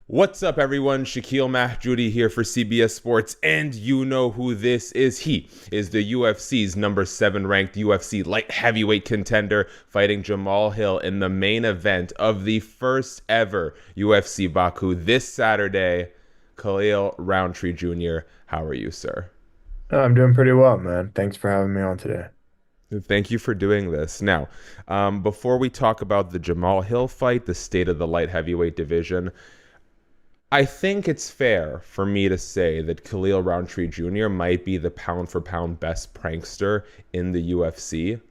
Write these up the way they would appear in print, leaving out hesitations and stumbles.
What's up, everyone? Shaquille Mahjoudi here for CBS Sports, and you know who this is. He is the UFC's number 7 ranked UFC light heavyweight contender, fighting Jamahal Hill in the main event of the first ever UFC Baku this Saturday. Khalil Rountree Jr., how are you, sir? Oh, I'm doing pretty well, man. Thanks for having me on today. Thank you for doing this. Now, before we talk about the Jamahal Hill fight, the state of the light heavyweight division, I think it's fair for me to say that Khalil Rountree Jr. might be the pound for pound best prankster in the UFC.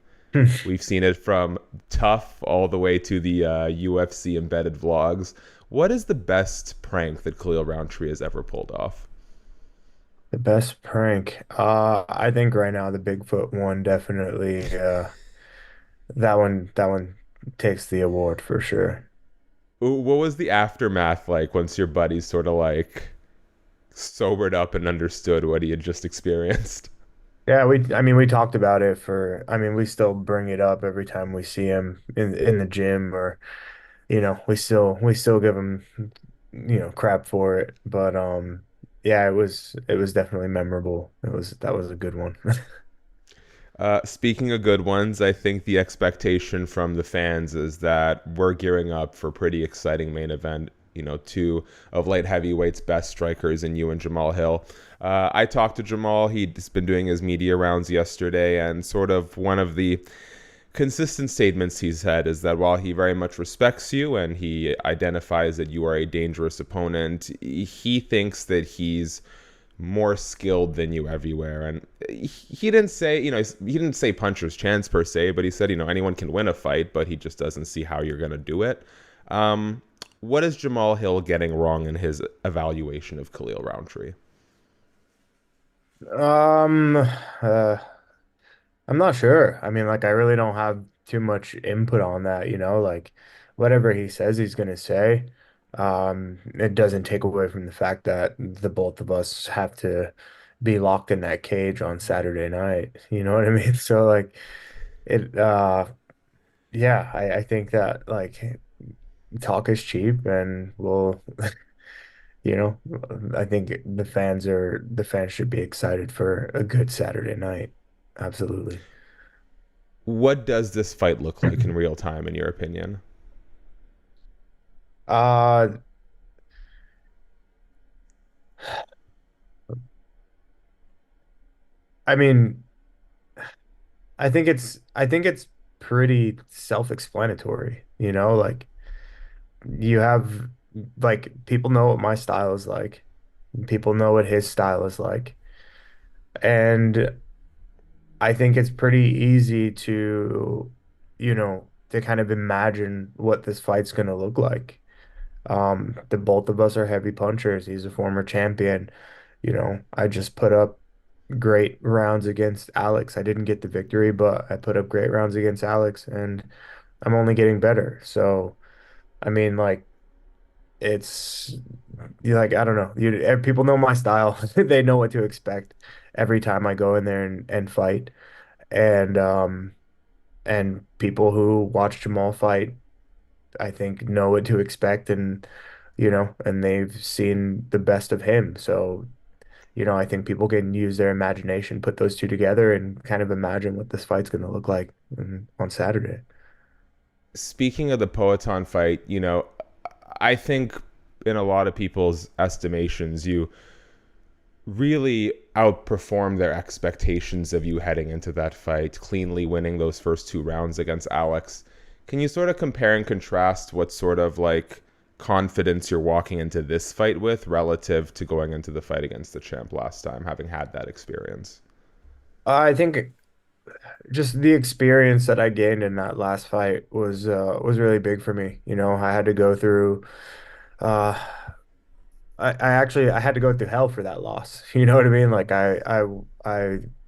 We've seen it from Tough all the way to the UFC embedded vlogs. What is the best prank that Khalil Rountree has ever pulled off? The best prank. I think right now the Bigfoot one definitely that one takes the award for sure. What was the aftermath like once your buddies sort of like sobered up and understood what he had just experienced? Yeah, we talked about it we still bring it up every time we see him in the gym or we still give him crap for it. But yeah, it was definitely memorable. That was a good one. Speaking of good ones, I think the expectation from the fans is that we're gearing up for a pretty exciting main event. You know, two of light heavyweights' best strikers in you and Jamahal Hill. I talked to Jamal. He's been doing his media rounds yesterday, and sort of one of the consistent statements he's had is that while he very much respects you and he identifies that you are a dangerous opponent, he thinks that he's more skilled than you everywhere. And he didn't say, he didn't say puncher's chance per se, but he said, anyone can win a fight, but he just doesn't see how you're going to do it. What is Jamahal Hill getting wrong in his evaluation of Khalil Rountree? Um, uh, I'm not sure. I mean, like, I really don't have too much input on that, like whatever he says he's gonna say. It doesn't take away from the fact that the both of us have to be locked in that cage on Saturday night. You know what I mean? So like it yeah, I think that like talk is cheap and we'll you know, I think the fans should be excited for a good Saturday night. Absolutely. What does this fight look like in real time, in your opinion? Uh, I mean, I think it's pretty self-explanatory, like you have like people know what my style is like. People know what his style is like. And I think it's pretty easy to kind of imagine what this fight's gonna look like. The both of us are heavy punchers. He's a former champion. I just put up great rounds against Alex. I didn't get the victory, but I put up great rounds against Alex, and I'm only getting better. So, I mean, like, it's you like I don't know. People know my style. They know what to expect every time I go in there and fight. And people who watch Jamal fight, I think know what to expect and they've seen the best of him. So, I think people can use their imagination, put those two together, and kind of imagine what this fight's going to look like on Saturday. Speaking of the Poetan fight, I think in a lot of people's estimations, you really outperformed their expectations of you heading into that fight, cleanly winning those first 2 rounds against Alex. Can you sort of compare and contrast what sort of like confidence you're walking into this fight with relative to going into the fight against the champ last time, having had that experience? I think just the experience that I gained in that last fight was really big for me. I had to go through uh I had to go through hell for that loss. You know what I mean? Like I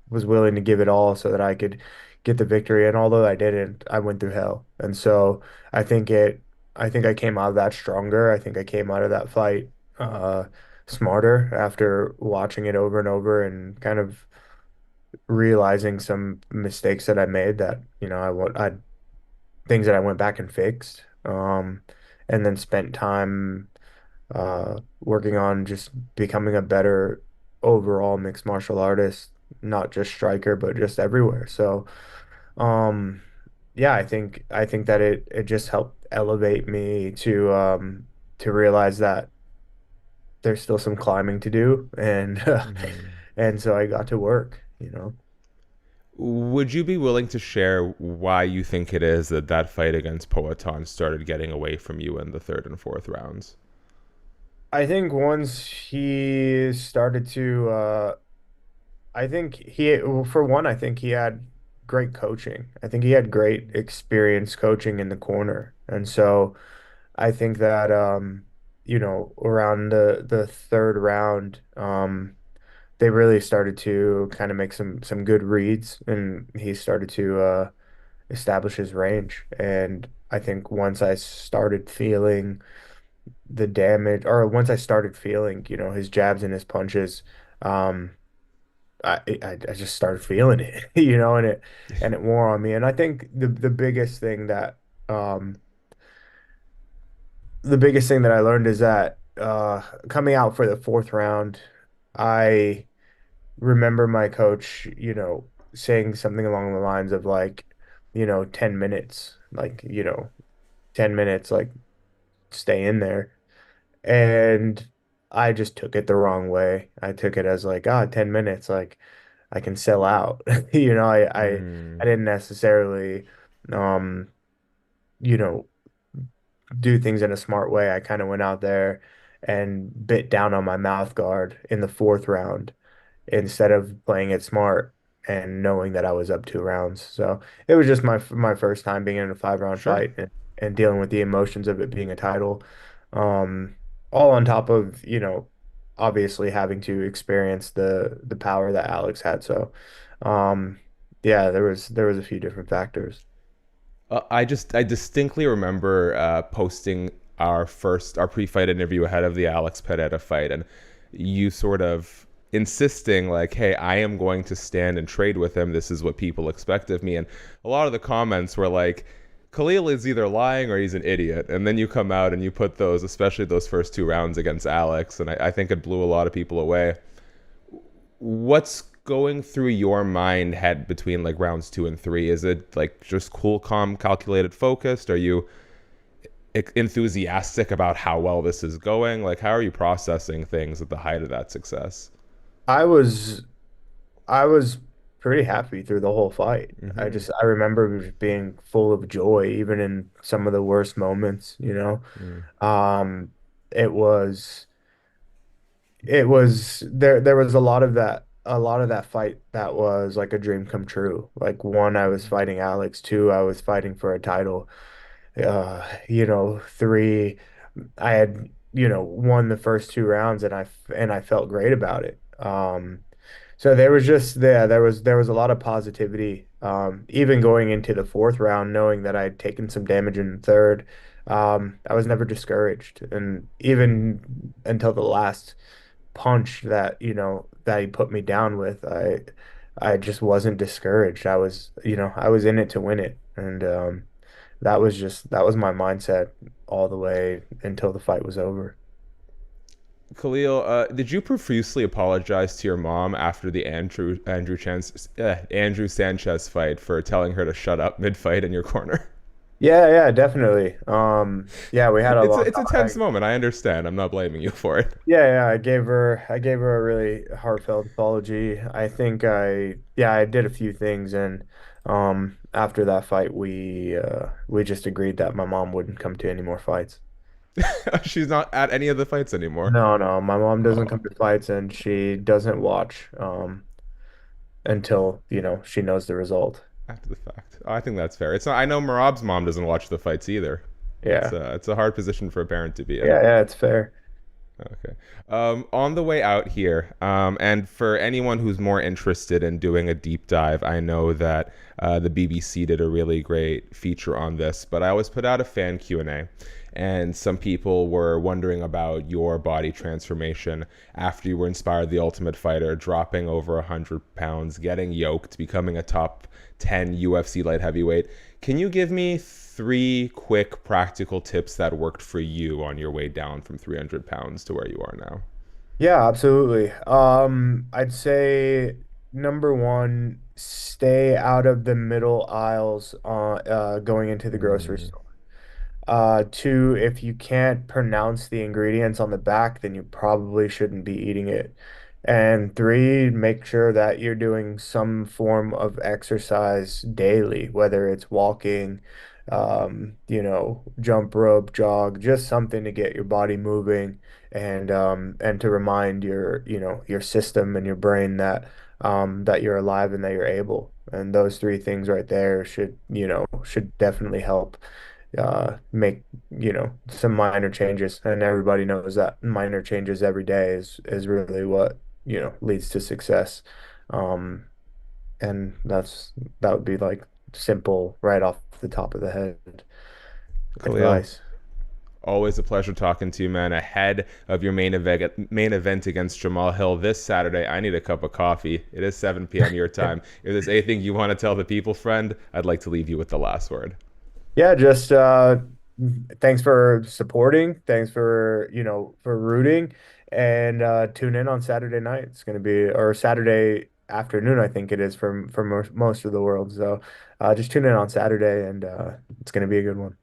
was willing to give it all so that I could get the victory. And although I didn't, I went through hell. And so I think it I think I came out of that stronger. I think I came out of that fight uh smarter after watching it over and over and kind of realizing some mistakes that I made that, I things that I went back and fixed. And then spent time working on just becoming a better overall mixed martial artist, not just striker, but just everywhere. So, um, yeah, I think that it just helped elevate me to realize that there's still some climbing to do, and Mhm. and so I got to work, you know. Would you be willing to share why you think it is that that fight against Poatan started getting away from you in the third and fourth rounds? I think once he started to I think well, for one, I think he had great coaching. I think he had great experience coaching in the corner. And so I think that around the third round, they really started to kind of make some good reads, and he started to establish his range. And I think once I started feeling the damage, or once I started feeling, his jabs and his punches, um, I just started feeling it, and it wore on me. And I think um the biggest thing that I learned is that coming out for the fourth round, I remember my coach, saying something along the lines of like, 10 minutes, like, 10 minutes, like stay in there. And I just took it the wrong way. I took it as like, 10 minutes, like I can sell out. I Mm. didn't necessarily um, you know, do things in a smart way. I kind of went out there and bit down on my mouth guard in the fourth round instead of playing it smart and knowing that I was up 2 rounds. So it was just my first time being in a 5 round Sure. fight, and dealing with the emotions of it being a title. Um, all on top of, obviously having to experience the power that Alex had. So um, yeah, there was a few different factors. I distinctly remember posting our pre-fight interview ahead of the Alex Pereira fight, and you sort of insisting like, "Hey, I am going to stand and trade with him. This is what people expect of me." And a lot of the comments were like, "Khalil is either lying or he's an idiot." And then you come out and you put those, especially those first two rounds against Alex, and I think it blew a lot of people away. What's going through your mind head between like rounds two and three? Is it like just cool, calm, calculated, focused? Are you enthusiastic about how well this is going? Like, how are you processing things at the height of that success? I was I was pretty happy through the whole fight. Mm-hmm. I remember just being full of joy, even in some of the worst moments, Mm. Um, it was there was a lot of that fight that was like a dream come true. Like, one, I was fighting Alex. Two, I was fighting for a title. Three, I had, won the first 2 rounds, and I felt great about it. So there was just there was a lot of positivity. Even going into the fourth round, knowing that I'd taken some damage in the third, I was never discouraged. And even until the last punch that he put me down with, I just wasn't discouraged. I was in it to win it. And that was my mindset all the way until the fight was over. Khalil, did you profusely apologize to your mom after the Andrew Sanchez fight for telling her to shut up mid fight in your corner? Yeah, yeah, definitely. Yeah, we had a long It's a tense moment. I understand. I'm not blaming you for it. Yeah, yeah, I gave her a really heartfelt apology. Yeah, I did a few things, and after that fight we just agreed that my mom wouldn't come to any more fights. She's not at any of the fights anymore. No, no, my mom doesn't Oh, come to fights, and she doesn't watch until, she knows the result. after the fact. Oh, I think that's fair. It's not. I know Marab's mom doesn't watch the fights either. Yeah. It's a hard position for a parent to be in. Yeah, yeah, it's fair. Okay. On the way out here, and for anyone who's more interested in doing a deep dive, I know that the BBC did a really great feature on this, but I always put out a fan Q&A, and some people were wondering about your body transformation after you were inspired the Ultimate Fighter, dropping over 100 pounds, getting yoked, becoming a top 10 UFC light heavyweight. Can you give me three quick practical tips that worked for you on your way down from 300 pounds to where you are now? Yeah, absolutely. I'd say number one, stay out of the middle aisles going into the grocery Mm, store. Two, if you can't pronounce the ingredients on the back, then you probably shouldn't be eating it. And three, make sure that you're doing some form of exercise daily, whether it's walking, jump rope, jog, just something to get your body moving and to remind your system and your brain that you're alive and that you're able. And those three things right there should definitely help make some minor changes, and everybody knows that minor changes every day is really what leads to success. um and that would be like simple right off the top of the head Khalil, advice. always a pleasure talking to you, man. Ahead of your main event against Jamahal Hill this Saturday, I need a cup of coffee. It is 7 p.m. your time. If there's anything you want to tell the people, friend, I'd like to leave you with the last word. Yeah, just thanks for supporting, thanks for rooting, and tune in on Saturday night. It's going to be, or Saturday afternoon, I think it is for most of the world. So just tune in on Saturday, and it's going to be a good one.